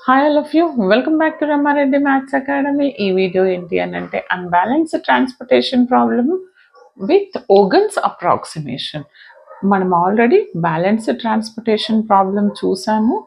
Hi all of you, welcome back to Ramareddy Maths Academy. ఈ video ఏంటి అని అంటే అన్బ్యాలెన్స్డ్ ట్రాన్స్పోర్టేషన్ ప్రాబ్లమ్ విత్ ఓగన్స్ అప్రాక్సిమేషన్. మనం ఆల్రెడీ బ్యాలెన్స్డ్ ట్రాన్స్పోర్టేషన్ ప్రాబ్లం చూసాము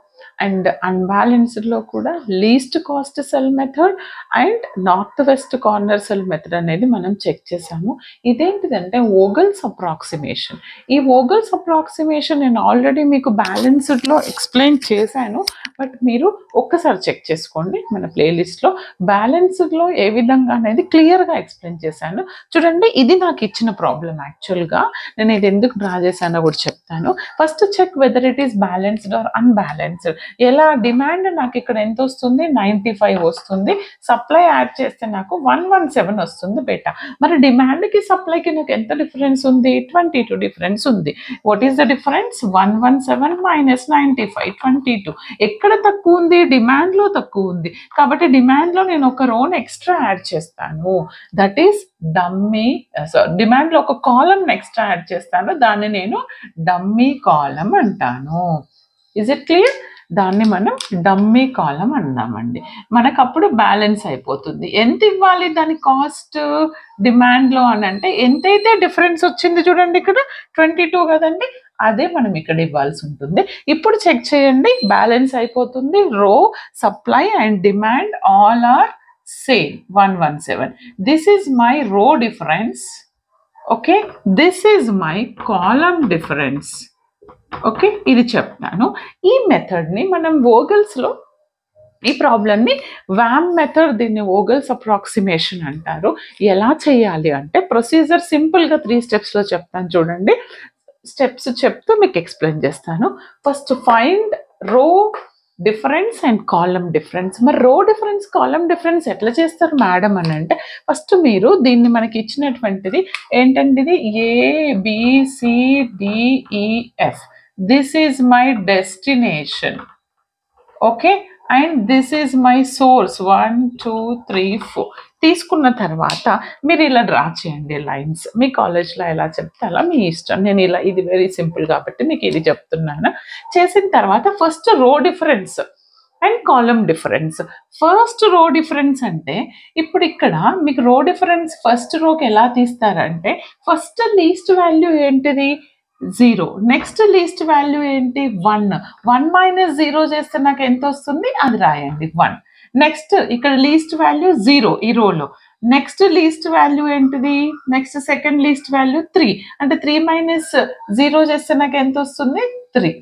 అండ్ అన్బ్యాలెన్స్డ్లో కూడా least cost cell method and north west corner cell method అనేది మనం చెక్ చేసాము. ఇదేంటిదంటే ఓగల్స్ అప్రాక్సిమేషన్. ఈ ఓగల్స్ అప్రాక్సిమేషన్ నేను ఆల్రెడీ మీకు బ్యాలెన్స్డ్లో ఎక్స్ప్లెయిన్ చేశాను, బట్ మీరు ఒక్కసారి చెక్ చేసుకోండి. మన ప్లేలిస్ట్లో బ్యాలెన్స్డ్లో ఏ విధంగా అనేది క్లియర్గా ఎక్స్ప్లెయిన్ చేశాను. చూడండి, ఇది నాకు ఇచ్చిన ప్రాబ్లం. యాక్చువల్గా నేను ఇది ఎందుకు డ్రా చేశానో కూడా చెప్తాను. First check whether it is balanced or unbalanced. ఎలా డిమాండ్ నాకు ఇక్కడ ఎంత వస్తుంది, 95 వస్తుంది. సప్లై యాడ్ చేస్తే నాకు 117 వస్తుంది బేటా. మరి డిమాండ్కి సప్లైకి నాకు ఎంత డిఫరెన్స్ ఉంది? 22 డిఫరెన్స్ ఉంది. What is the difference? 117 minus 95, 22. ఎక్కడ తక్కువ ఉంది? డిమాండ్లో తక్కువ ఉంది. కాబట్టి డిమాండ్లో నేను ఒక రోన్ ఎక్స్ట్రా యాడ్ చేస్తాను. That is dummy. డిమాండ్లో ఒక కాలం ఎక్స్ట్రా యాడ్ చేస్తాను. దాన్ని నేను డమ్మీ కాలం అంటాను. Is it clear? దాన్ని మనం డమ్మీ కాలం అందామండి. మనకు అప్పుడు బ్యాలెన్స్ అయిపోతుంది. ఎంత ఇవ్వాలి దాని కాస్ట్ డిమాండ్లో అని అంటే ఎంతైతే డిఫరెన్స్ వచ్చింది చూడండి, ఇక్కడ 22 కదండి, అదే మనం ఇక్కడ ఇవ్వాల్సి ఉంటుంది. ఇప్పుడు చెక్ చేయండి, బ్యాలెన్స్ అయిపోతుంది. Row, supply and demand all are same 117. This is my row difference. Okay, this is my column difference. Okay, ఇది చెప్తాను. ఈ మెథడ్ని మనం వోగల్స్లో ఈ ప్రాబ్లమ్ని వ్యామ్ మెథడ్, దీన్ని వోగల్స్ అప్రాక్సిమేషన్ అంటారు. ఎలా చేయాలి అంటే ప్రొసీజర్ సింపుల్గా 3 స్టెప్స్లో చెప్తాను. చూడండి, స్టెప్స్ చెప్తూ మీకు ఎక్స్ప్లెయిన్ చేస్తాను. ఫస్ట్ ఫైండ్ రో డిఫరెన్స్ అండ్ కాలం డిఫరెన్స్. మరి రో డిఫరెన్స్, కాలం డిఫరెన్స్ ఎట్లా చేస్తారు మేడం అని అంటే, ఫస్ట్ మీరు దీన్ని మనకి ఇచ్చినటువంటిది ఏంటంటే ఇది ABCDEF. This is my destination. Okay, and this is my source 1 2 3 4. తీసుకున్న తర్వాత మీరు ఇలా డ్రా చేయండి లైన్స్. మీ కాలేజ్లో ఎలా చెప్తే అలా మీ ఇష్టం. నేను ఇలా, ఇది వెరీ సింపుల్ కాబట్టి మీకు ఇది చెప్తున్నాను. చేసిన తర్వాత first row difference and column difference. First row difference అంటే ఇప్పుడు ఇక్కడ మీకు రో డిఫరెన్స్ ఫస్ట్ రోకి ఎలా తీస్తారంటే, ఫస్ట్ లీస్ట్ వాల్యూ ఏంటిది? 0. నెక్స్ట్ లీస్ట్ వాల్యూ ఏంటి? 1. 1 మైనస్ 0 చేస్తే నాకు ఎంత వస్తుంది? అది రాయండి, 1. నెక్స్ట్ ఇక్కడ లీస్ట్ వాల్యూ 0 ఈ రోలో. నెక్స్ట్ లీస్ట్ వాల్యూ ఏంటిది? Next second least value 3. అంటే 3 మైనస్ 0 చేస్తే నాకు ఎంత వస్తుంది? 3.